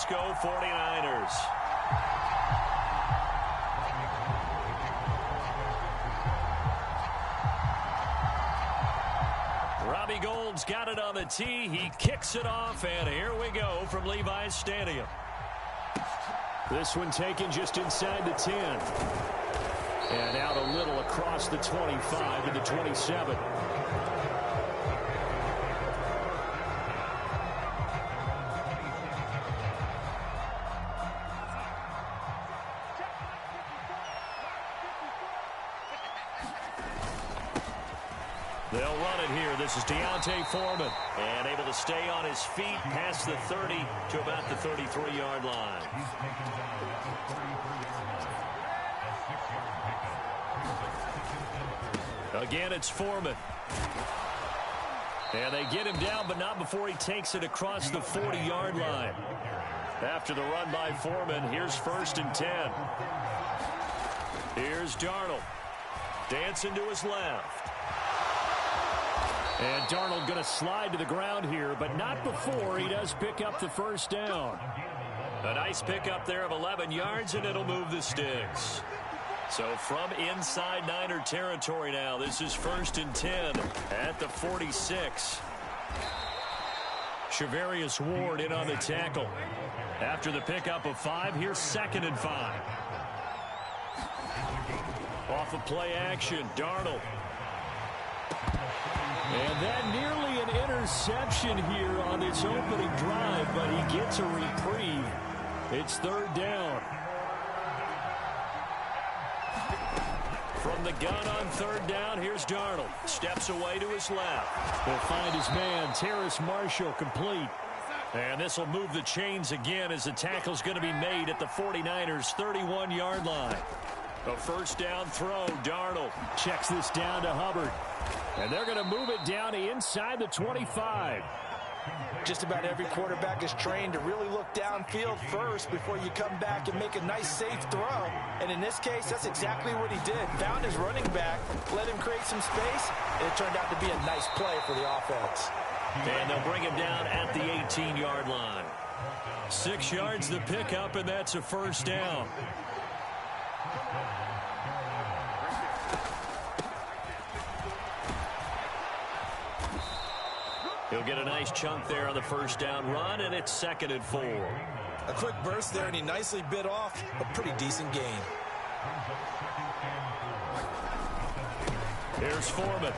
Francisco 49ers. Robbie Gould's got it on the tee. He kicks it off, and here we go from Levi's Stadium. This one taken just inside the 10. And out a little across the 25 to the 27. They'll run it here. This is Deontay Foreman. And able to stay on his feet past the 30 to about the 33-yard line. Again, it's Foreman. And they get him down, but not before he takes it across the 40-yard line. After the run by Foreman, here's 1st and 10. Here's Darnold. Dancing to his left. And Darnold going to slide to the ground here, but not before he does pick up the 1st down. A nice pickup there of 11 yards, and it'll move the sticks. So from inside Niner territory now, this is 1st and 10 at the 46. Shavarius Ward in on the tackle. After the pickup of 5, here's 2nd and 5. Off of play action, Darnold. And that nearly an interception here on this opening drive, but he gets a reprieve. It's 3rd down. From the gun on 3rd down, here's Darnold. Steps away to his left. He'll find his man, Terrace Marshall, complete. And this will move the chains again as the tackle's going to be made at the 49ers' 31-yard line. A 1st down throw, Darnold checks this down to Hubbard. And they're going to move it down to inside the 25. Just about every quarterback is trained to really look downfield first before you come back and make a nice, safe throw. And in this case, that's exactly what he did. Found his running back, let him create some space, and it turned out to be a nice play for the offense. And they'll bring him down at the 18-yard line. 6 yards the pickup, and that's a 1st down. He'll get a nice chunk there on the 1st down run, and it's 2nd and 4. A quick burst there, and he nicely bit off a pretty decent gain. Here's Foreman.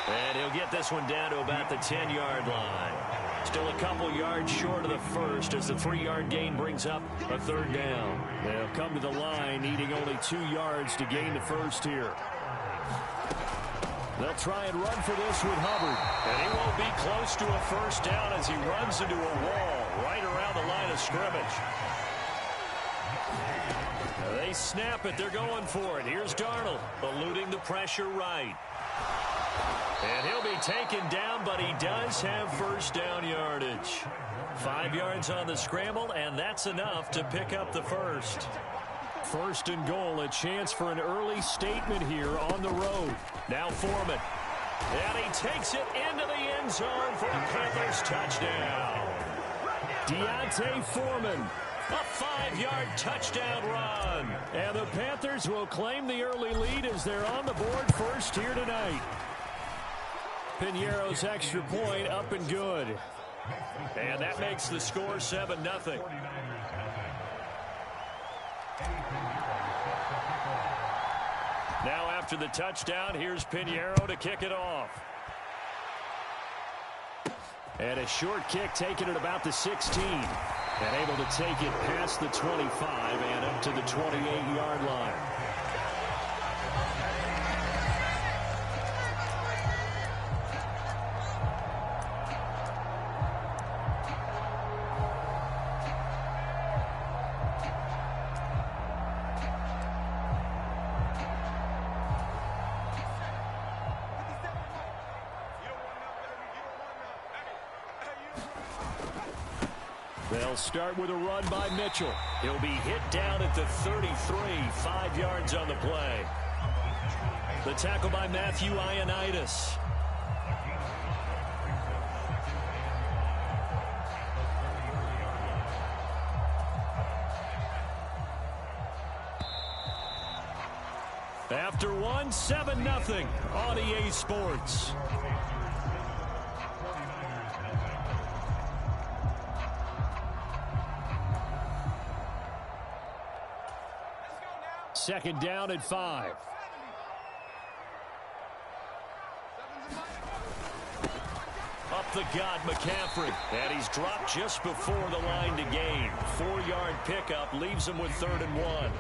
And he'll get this one down to about the 10-yard line. Still a couple yards short of the 1st as the 3-yard gain brings up a 3rd down. They'll come to the line needing only 2 yards to gain the 1st here. They'll try and run for this with Hubbard. And he won't be close to a 1st down as he runs into a wall right around the line of scrimmage. They snap it. They're going for it. Here's Darnold eluding the pressure right. And he'll be taken down, but he does have 1st down yardage. 5 yards on the scramble, and that's enough to pick up the 1st. 1st and goal, a chance for an early statement here on the road. Now Foreman. And he takes it into the end zone for a Panthers touchdown. Deontay Foreman. A 5-yard touchdown run. And the Panthers will claim the early lead as they're on the board first here tonight. Piñeiro's extra point up and good. And that makes the score 7-0. Now after the touchdown, here's Piñeiro to kick it off. And a short kick taken at about the 16. And able to take it past the 25 and up to the 28-yard line. They'll start with a run by Mitchell. He'll be hit down at the 33, 5 yards on the play. The tackle by Matthew Ioannidis. After one, 7-0 on EA Sports. Second down at 5. Up the gut, McCaffrey. And he's dropped just before the line to gain. 4-yard pickup leaves him with 3rd and 1.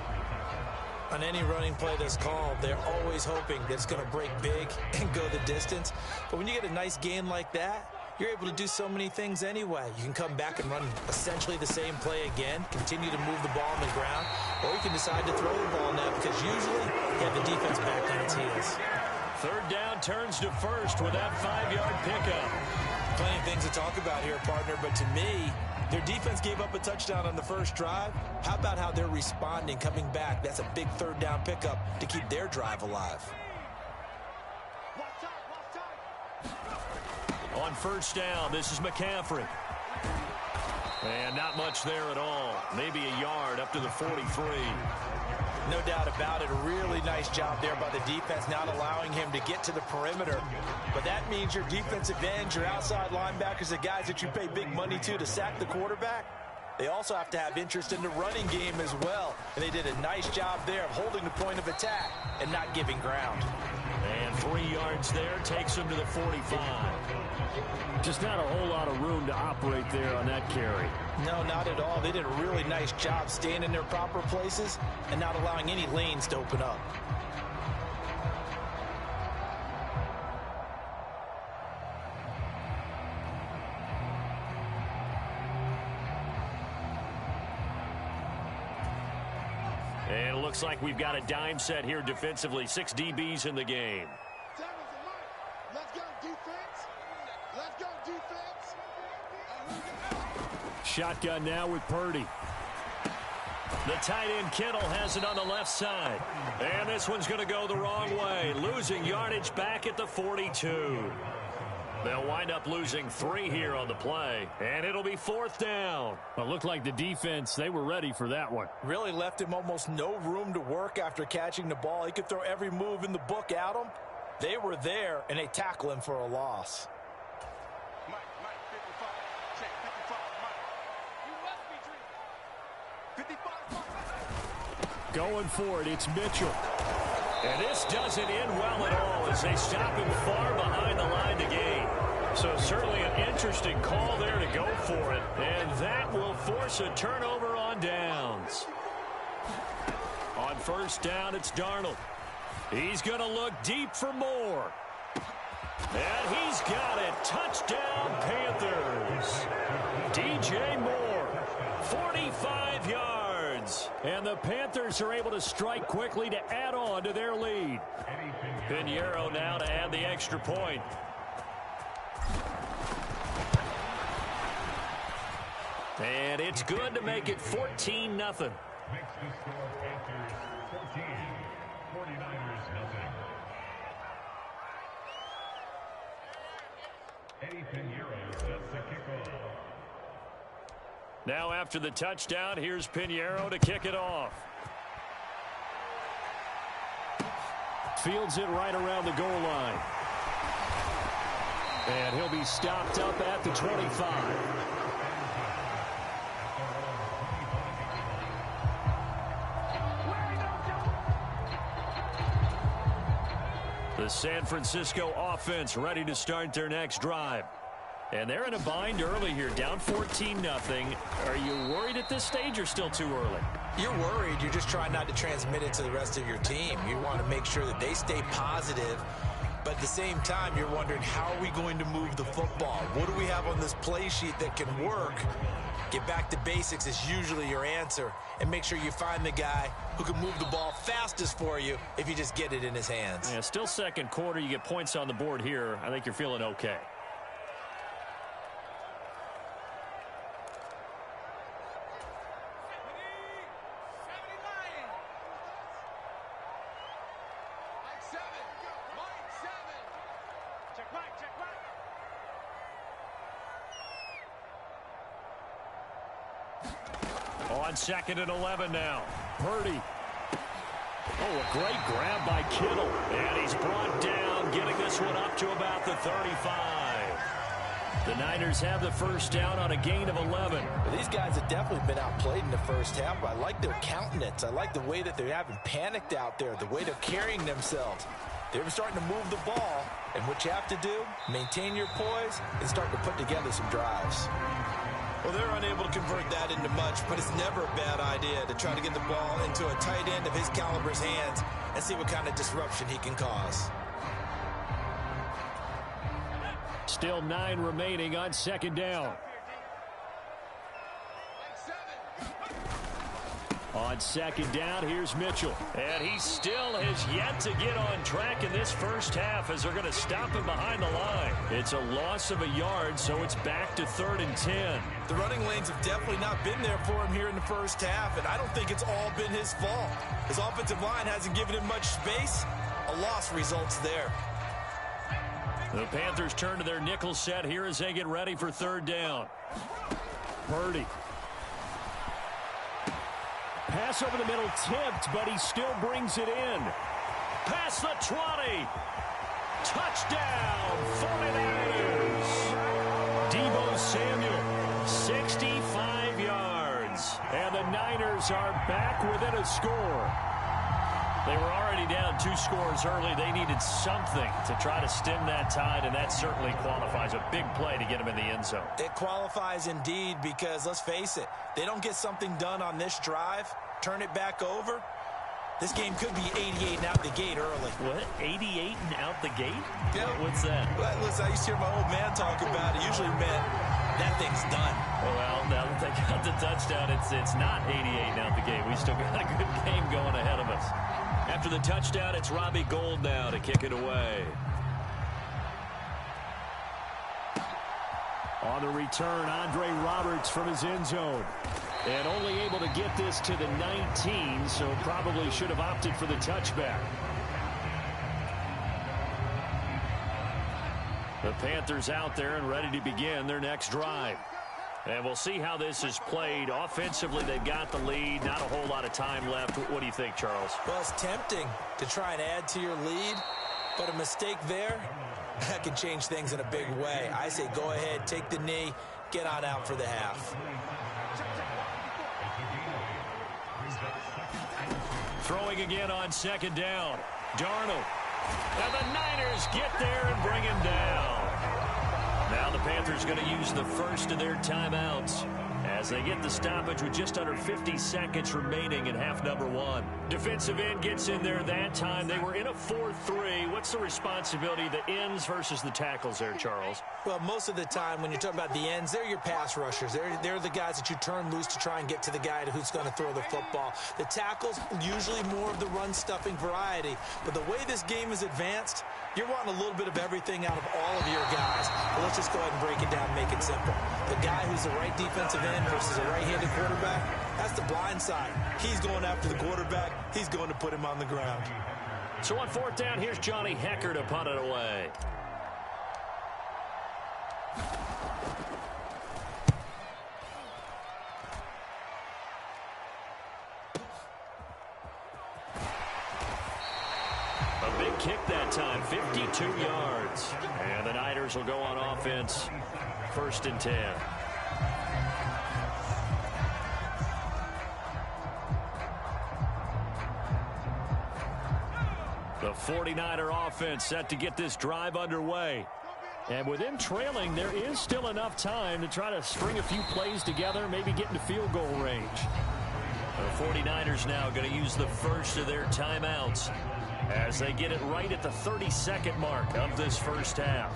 On any running play that's called, they're always hoping that it's going to break big and go the distance. But when you get a nice gain like that, you're able to do so many things anyway. You can come back and run essentially the same play again, continue to move the ball on the ground, or you can decide to throw the ball now because usually you have the defense back on its heels. 3rd down turns to 1st with that 5-yard pickup. Plenty of things to talk about here, partner, but to me, their defense gave up a touchdown on the first drive. How about how they're responding, coming back? That's a big 3rd down pickup to keep their drive alive. On 1st down, this is McCaffrey. And not much there at all. Maybe a yard up to the 43. No doubt about it. A really nice job there by the defense, not allowing him to get to the perimeter. But that means your defensive ends, your outside linebackers, the guys that you pay big money to sack the quarterback, they also have to have interest in the running game as well. And they did a nice job there of holding the point of attack and not giving ground. And 3 yards there takes him to the 45. Just not a whole lot of room to operate there on that carry. No, not at all. They did a really nice job staying in their proper places and not allowing any lanes to open up. And it looks like we've got a dime set here defensively. 6 DBs in the game. Let's go defense. Let's go defense. Shotgun now with Purdy. The tight end Kittle has it on the left side. And this one's going to go the wrong way. Losing yardage back at the 42. They'll wind up losing 3 here on the play. And it'll be 4th down. Well, it looked like the defense, they were ready for that one. Really left him almost no room to work after catching the ball. He could throw every move in the book at him. They were there, and they tackle him for a loss. Mike, 55. Check, 55, Mike. You must be dreaming. 55. Going for it, it's Mitchell. And this doesn't end well at all as they stop him far behind the line to gain. So certainly an interesting call there to go for it. And that will force a turnover on downs. On 1st down, it's Darnold. He's going to look deep for more. And he's got it. Touchdown, Panthers. DJ Moore, 45 yards. And the Panthers are able to strike quickly to add on to their lead. Pinheiro now to add the extra point. And it's good to make it 14-0. Makes the score Panthers 14, 49ers nothing. Eddie Pinheiro sets the kickoff. Now after the touchdown, here's Pinheiro to kick it off. Fields it right around the goal line. And he'll be stopped up at the 25. The San Francisco offense ready to start their next drive. And they're in a bind early here, down 14-0. Are you worried at this stage or still too early? You're worried. You're just trying not to transmit it to the rest of your team. You want to make sure that they stay positive. But at the same time, you're wondering, how are we going to move the football? What do we have on this play sheet that can work? Get back to basics is usually your answer. And make sure you find the guy who can move the ball fastest for you if you just get it in his hands. Yeah, still second quarter. You get points on the board here. I think you're feeling okay. On 2nd and 11 now. Purdy. Oh, a great grab by Kittle. And he's brought down, getting this one up to about the 35. The Niners have the first down on a gain of 11. Well, these guys have definitely been outplayed in the first half, but I like their countenance. I like the way that they haven't panicked out there, the way they're carrying themselves. They're starting to move the ball, and what you have to do, maintain your poise and start to put together some drives. Well, they're unable to convert that into much, but it's never a bad idea to try to get the ball into a tight end of his caliber's hands and see what kind of disruption he can cause. Still 9 remaining on second down. On second down, here's Mitchell. And he still has yet to get on track in this first half as they're going to stop him behind the line. It's a loss of a yard, so it's back to 3rd and 10. The running lanes have definitely not been there for him here in the first half, and I don't think it's all been his fault. His offensive line hasn't given him much space. A loss results there. The Panthers turn to their nickel set here as they get ready for 3rd down. Purdy. Pass over the middle tipped, but he still brings it in. Past the 20. Touchdown, 49ers. Deebo Samuel, 65 yards. And the Niners are back within a score. They were already down 2 scores early. They needed something to try to stem that tide, and that certainly qualifies. A big play to get them in the end zone. It qualifies indeed because, let's face it, they don't get something done on this drive, turn it back over, this game could be 88 and out the gate early. What? 88 and out the gate? Yeah. What's that? Well, listen, I used to hear my old man talk about it. Usually meant that thing's done. Well, now that they got the touchdown, it's not 88 and out the gate. We still got a good game going ahead of us. After the touchdown, it's Robbie Gould now to kick it away. On the return, Andre Roberts from his end zone. And only able to get this to the 19, so probably should have opted for the touchback. The Panthers out there and ready to begin their next drive. And we'll see how this is played. Offensively, they've got the lead. Not a whole lot of time left. What do you think, Charles? Well, it's tempting to try and add to your lead, but a mistake there, that can change things in a big way. I say go ahead, take the knee, get on out for the half. Throwing again on second down. Darnold. And the Niners get there and bring him down. Now the Panthers going to use the first of their timeouts as they get the stoppage with just under 50 seconds remaining in half number 1. Defensive end gets in there that time. They were in a 4-3. What's the responsibility of the ends versus the tackles there, Charles? Well, most of the time when you're talking about the ends, they're your pass rushers. They're the guys that you turn loose to try and get to the guy who's going to throw the football. The tackles, usually more of the run-stuffing variety. But the way this game is advanced, you're wanting a little bit of everything out of all of your guys. But let's just go ahead and break it down and make it simple. The guy who's the right defensive end versus a right-handed quarterback, that's the blind side. He's going after the quarterback. He's going to put him on the ground. So on 4th down, here's Johnny Hecker to punt it away. A big kick that time, 52 yards. And the Niners will go on offense, 1st and 10. The 49er offense set to get this drive underway. And with them trailing, there is still enough time to try to string a few plays together, maybe get into field goal range. The 49ers now going to use the first of their timeouts as they get it right at the 32nd mark of this first half.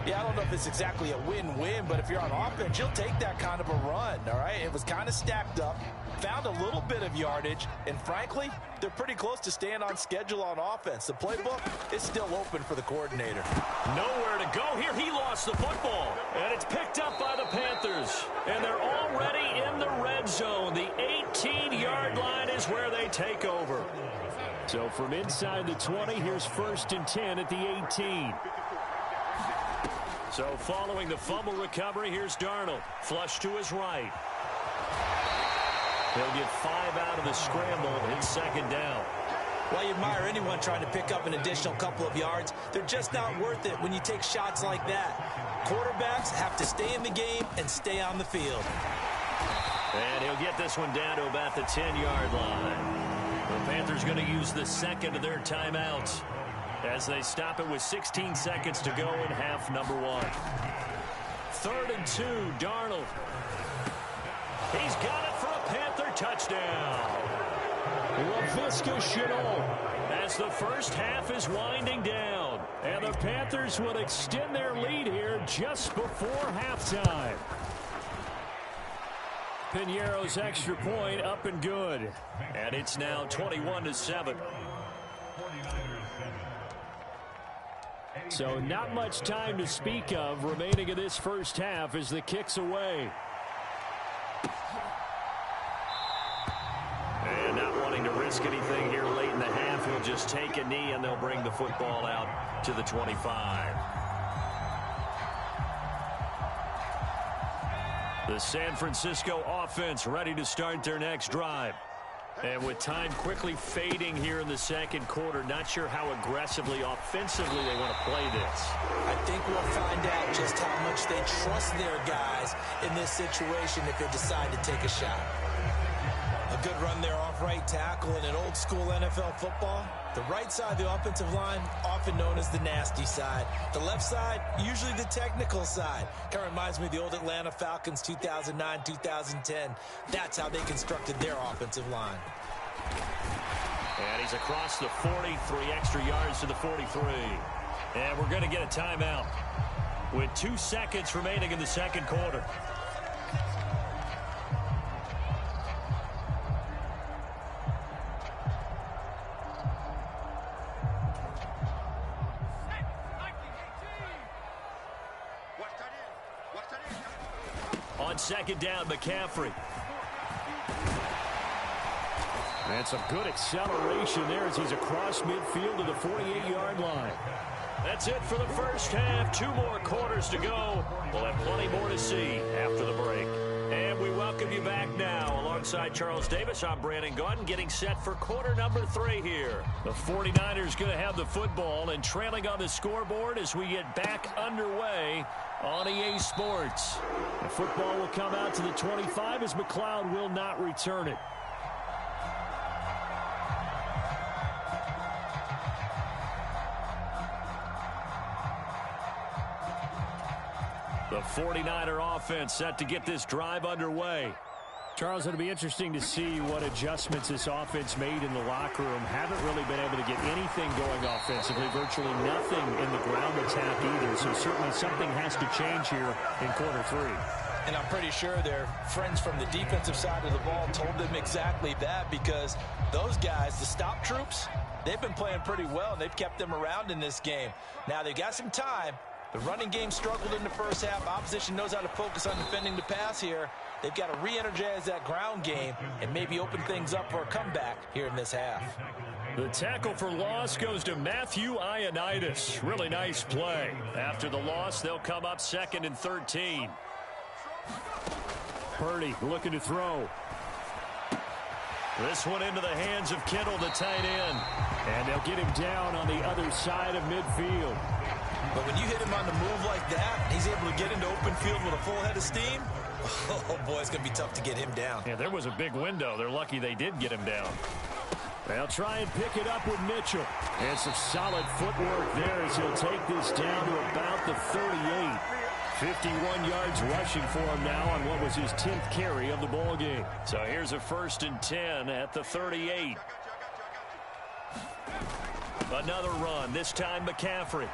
Yeah, I don't know if it's exactly a win-win, but if you're on offense, you'll take that kind of a run, all right? It was kind of stacked up, found a little bit of yardage, and frankly, they're pretty close to staying on schedule on offense. The playbook is still open for the coordinator. Nowhere to go here. He lost the football, and it's picked up by the Panthers. And they're already in the red zone. The 18-yard line is where they take over. So from inside the 20, here's 1st and 10 at the 18. So following the fumble recovery, here's Darnold. Flush to his right. He'll get 5 out of the scramble. It's 2nd down. While you admire anyone trying to pick up an additional couple of yards, they're just not worth it when you take shots like that. Quarterbacks have to stay in the game and stay on the field. And he'll get this one down to about the 10-yard line. The Panthers going to use the second of their timeouts as they stop it with 16 seconds to go in half number 1. 3rd and 2, Darnold. He's got it for a Panther touchdown. Laviska Shenault as the first half is winding down. And the Panthers would extend their lead here just before halftime. Piñeiro's extra point up and good. And it's now 21-7. So not much time to speak of remaining in this first half as the kick's away. And not wanting to risk anything here late in the half, he'll just take a knee and they'll bring the football out to the 25. The San Francisco offense ready to start their next drive. And with time quickly fading here in the second quarter, not sure how aggressively, offensively they want to play this. I think we'll find out just how much they trust their guys in this situation if they decide to take a shot. A good run there off right tackle in an old school NFL football. The right side of the offensive line, often known as the nasty side. The left side, usually the technical side. Kind of reminds me of the old Atlanta Falcons 2009, 2010. That's how they constructed their offensive line. And he's across the 40, 3 extra yards to the 43. And we're going to get a timeout with 2 seconds remaining in the second quarter. On second down, McCaffrey. And some good acceleration there as he's across midfield to the 48-yard line. That's it for the first half. 2 more quarters to go. We'll have plenty more to see after the break. And we welcome you back now. Alongside Charles Davis, I'm Brandon Gaudin, getting set for quarter number 3 here. The 49ers going to have the football and trailing on the scoreboard as we get back underway on EA Sports. The football will come out to the 25 as McLeod will not return it. The 49er offense set to get this drive underway. Charles, it'll be interesting to see what adjustments this offense made in the locker room. Haven't really been able to get anything going offensively, virtually nothing in the ground attack either. So certainly something has to change here in quarter 3. And I'm pretty sure their friends from the defensive side of the ball told them exactly that, because those guys, the stop troops, they've been playing pretty well, and they've kept them around in this game. Now they've got some time. The running game struggled in the first half. Opposition knows how to focus on defending the pass here. They've got to re-energize that ground game and maybe open things up for a comeback here in this half. The tackle for loss goes to Matthew Ioannidis. Really nice play. After the loss, they'll come up 2nd and 13. Purdy looking to throw. This one into the hands of Kittle, the tight end. And they'll get him down on the other side of midfield. But when you hit him on the move like that, he's able to get into open field with a full head of steam. Oh, boy, it's going to be tough to get him down. Yeah, there was a big window. They're lucky they did get him down. They'll try and pick it up with Mitchell. And some solid footwork there as he'll take this down to about the 38. 51 yards rushing for him now on what was his 10th carry of the ball game. So here's a 1st and 10 at the 38. Another run, this time McCaffrey.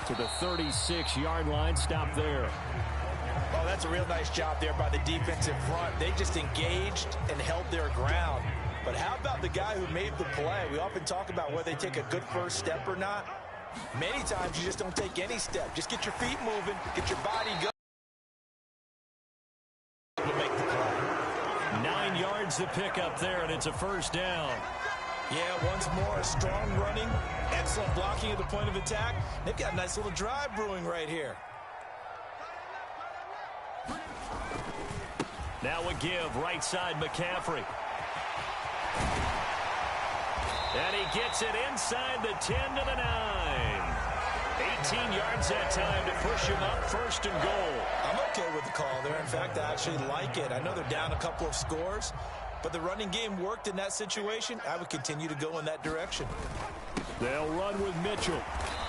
To the 36-yard line, stop there. Oh, that's a real nice job there by the defensive front. They just engaged and held their ground. But how about the guy who made the play? We often talk about whether they take a good first step or not. Many times you just don't take any step. Just get your feet moving, get your body going to make the play. 9 yards to pick up there, and it's a 1st down. Yeah, once more, strong running, excellent blocking at the point of attack. They've got a nice little drive brewing right here. Now a give, right side McCaffrey. And he gets it inside the 10 to the 9. 18 yards that time to push him up, 1st and goal. I'm okay with the call there. In fact, I actually like it. I know they're down a couple of scores, but the running game worked in that situation. I would continue to go in that direction. They'll run with Mitchell.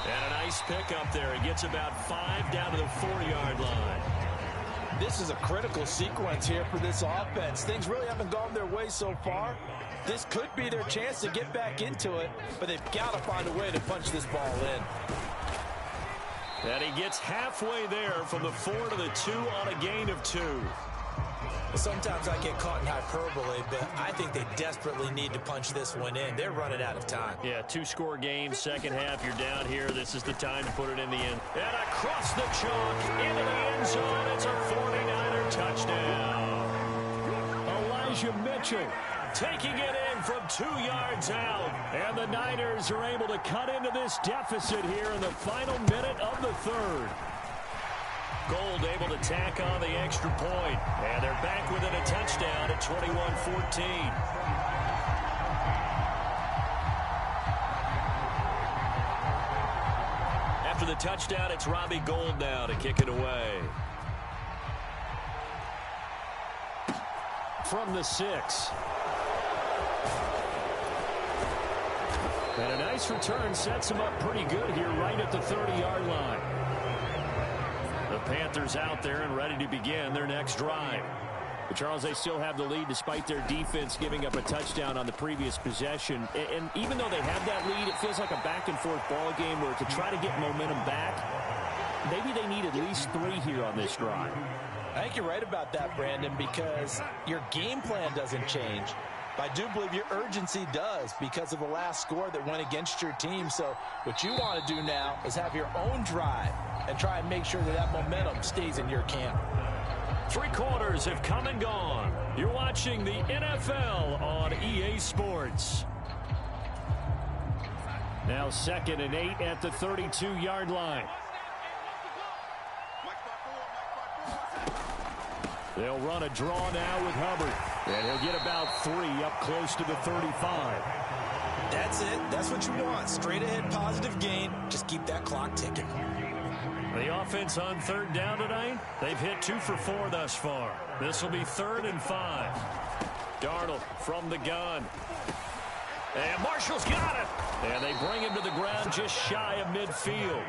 And a nice pickup there. He gets about 5 down to the 4-yard line. This is a critical sequence here for this offense. Things really haven't gone their way so far. This could be their chance to get back into it, but they've got to find a way to punch this ball in. And he gets halfway there from the 4 to the 2 on a gain of 2. Sometimes I get caught in hyperbole, but I think they desperately need to punch this one in. They're running out of time. Yeah, 2-score game, second half. You're down here. This is the time to put it in the end. And across the chalk, into the end zone. It's a 49er touchdown. Elijah Mitchell taking it in from 2 yards out. And the Niners are able to cut into this deficit here in the final minute of the 3rd. Gold able to tack on the extra point. And they're back within a touchdown at 21-14. After the touchdown, it's Robbie Gould now to kick it away. From the 6. And a nice return sets him up pretty good here right at the 30-yard line. The Panthers out there and ready to begin their next drive. But Charles, they still have the lead despite their defense giving up a touchdown on the previous possession. And even though they have that lead, it feels like a back-and-forth ball game where to try to get momentum back, maybe they need at least 3 here on this drive. I think you're right about that, Brandon, because your game plan doesn't change. But I do believe your urgency does because of the last score that went against your team. So what you want to do now is have your own drive and try and make sure that that momentum stays in your camp. 3 quarters have come and gone. You're watching the NFL on EA Sports. Now 2nd and 8 at the 32-yard line. They'll run a draw now with Hubbard. And he'll get about 3 up close to the 35. That's it. That's what you want. Straight ahead positive gain. Just keep that clock ticking. The offense on 3rd down tonight, they've hit 2 for 4 thus far. This will be 3rd and 5. Darnold from the gun. And Marshall's got it. And they bring him to the ground just shy of midfield.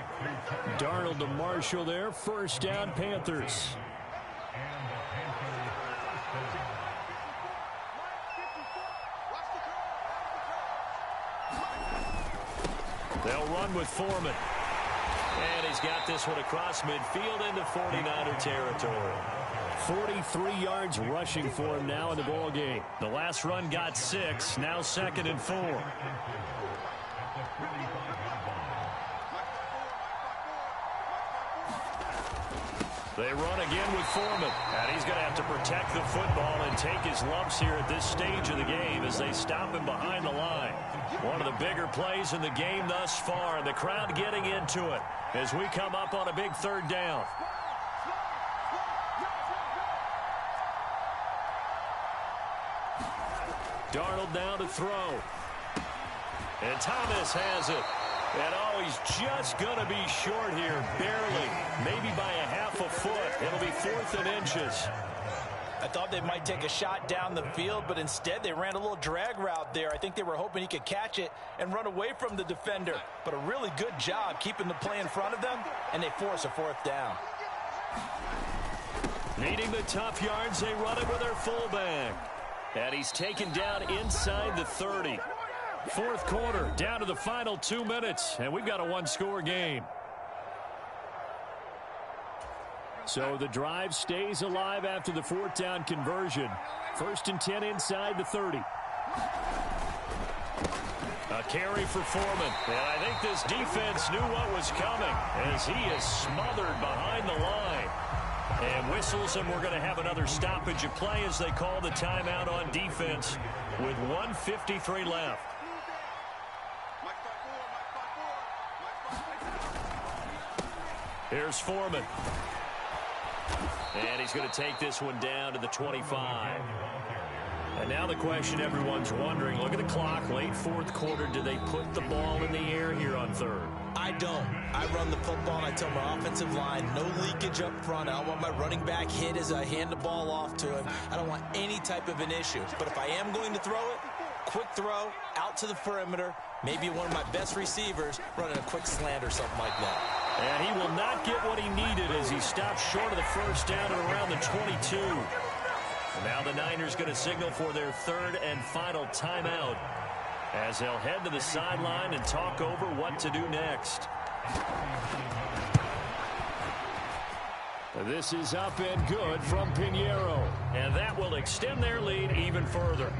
Darnold to Marshall there. 1st down, Panthers. They'll run with Foreman. And he's got this one across midfield into 49er territory. 43 yards rushing for him now in the ball game. The last run got 6. Now 2nd and 4. They run again with Foreman. And he's going to have to protect the football and take his lumps here at this stage of the game as they stop him behind the line. One of the bigger plays in the game thus far. And the crowd getting into it as we come up on a big 3rd down. Darnold now to throw. And Thomas has it. And oh, he's just going to be short here, barely, maybe by a half a foot. It'll be 4th and inches. I thought they might take a shot down the field, but instead they ran a little drag route there. I think they were hoping he could catch it and run away from the defender. But a really good job keeping the play in front of them, and they force a 4th down. Needing the tough yards, they run it with their fullback. And he's taken down inside the 30. 4th quarter, down to the final 2 minutes, and we've got a 1-score game. So the drive stays alive after the 4th down conversion. 1st and 10 inside the 30. A carry for Foreman. And I think this defense knew what was coming as he is smothered behind the line. And whistles, and we're going to have another stoppage of play as they call the timeout on defense with 1:53 left. Here's Foreman. And he's going to take this one down to the 25. And now the question everyone's wondering, look at the clock, late fourth quarter, do they put the ball in the air here on third? I don't. I run the football, and I tell my offensive line, no leakage up front. I don't want my running back hit as I hand the ball off to him. I don't want any type of an issue. But if I am going to throw it, quick throw, out to the perimeter, maybe one of my best receivers running a quick slant or something like that. And he will not get what he needed as he stopped short of the first down at around the 22. Now the Niners going to signal for their third and final timeout as they'll head to the sideline and talk over what to do next. This is up and good from Pinheiro. And that will extend their lead even further.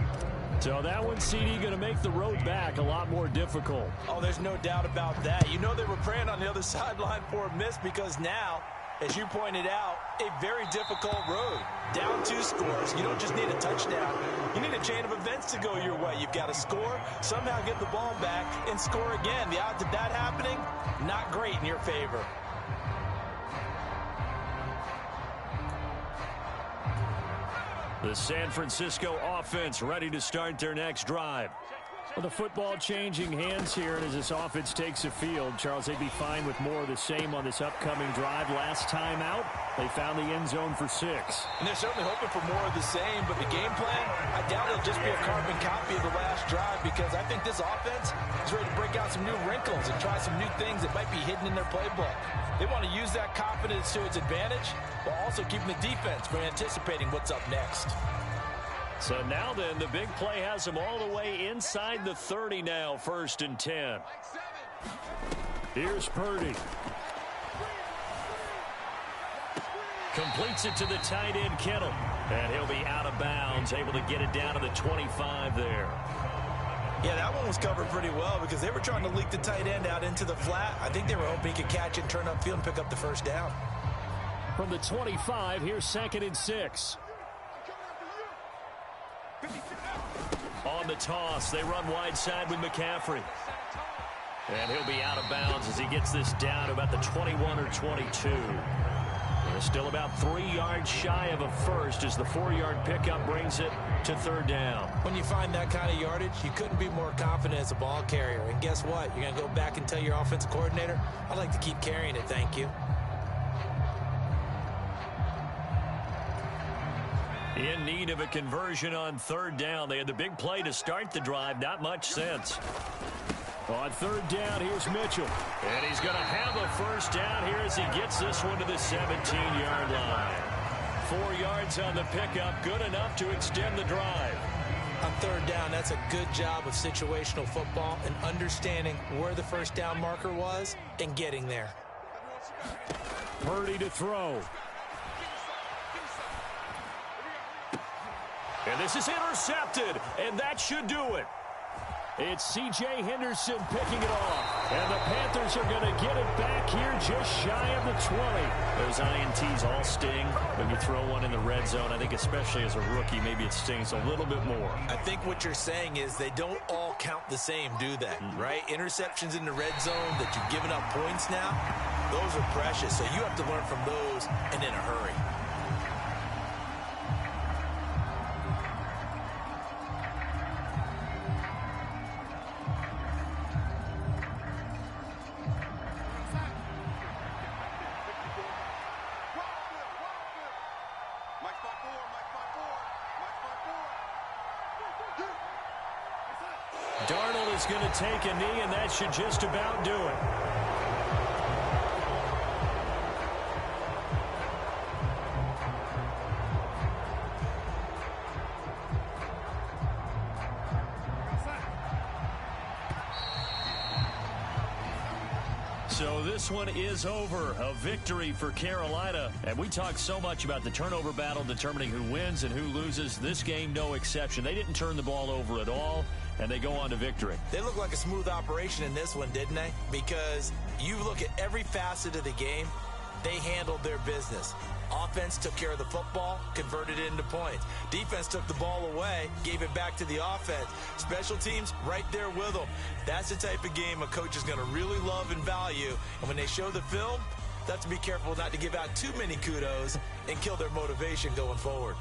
So that one, CD, going to make the road back a lot more difficult. Oh, there's no doubt about that. You know they were praying on the other sideline for a miss because now, as you pointed out, a very difficult road. Down 2 scores. You don't just need a touchdown. You need a chain of events to go your way. You've got to score, somehow get the ball back, and score again. The odds of that happening, not great in your favor. The San Francisco offense ready to start their next drive. Well, the football changing hands here, and as this offense takes the field, Charles, they'd be fine with more of the same on this upcoming drive. Last time out, they found the end zone for 6. And they're certainly hoping for more of the same, but the game plan, I doubt it'll just be a carbon copy of the last drive because I think this offense is ready to break out some new wrinkles and try some new things that might be hidden in their playbook. They want to use that confidence to its advantage while also keeping the defense from anticipating what's up next. So now then, the big play has them all the way inside the 30 now, 1st and 10. Here's Purdy. Completes it to the tight end, Kittle. And he'll be out of bounds, able to get it down to the 25 there. Yeah, that one was covered pretty well because they were trying to leak the tight end out into the flat. I think they were hoping he could catch it, turn upfield, and pick up the first down. From the 25, here's 2nd and 6. On the toss, they run wide side with McCaffrey. And he'll be out of bounds as he gets this down to about the 21 or 22. They're still about 3 yards shy of a first as the 4-yard pickup brings it to 3rd down. When you find that kind of yardage, you couldn't be more confident as a ball carrier. And guess what? You're going to go back and tell your offensive coordinator, I'd like to keep carrying it, thank you. In need of a conversion on 3rd down. They had the big play to start the drive. Not much sense. On 3rd down, here's Mitchell. And he's going to have a first down here as he gets this one to the 17-yard line. 4 yards on the pickup. Good enough to extend the drive. On 3rd down, that's a good job of situational football and understanding where the first down marker was and getting there. Purdy to throw. And this is intercepted, and that should do it. It's C.J. Henderson picking it off. And the Panthers are going to get it back here just shy of the 20. Those INTs all sting when you throw one in the red zone. I think especially as a rookie, maybe it stings a little bit more. I think what you're saying is they don't all count the same, do they? Right? Interceptions in the red zone that you've given up points now, those are precious. So you have to learn from those and in a hurry. Darnold is going to take a knee, and that should just about do it. So this one is over. A victory for Carolina. And we talked so much about the turnover battle determining who wins and who loses. This game, no exception. They didn't turn the ball over at all, and they go on to victory. They look like a smooth operation in this one, didn't they? Because you look at every facet of the game, they handled their business. Offense took care of the football, converted it into points. Defense took the ball away, gave it back to the offense. Special teams, right there with them. That's the type of game a coach is going to really love and value. And when they show the film, they have to be careful not to give out too many kudos and kill their motivation going forward.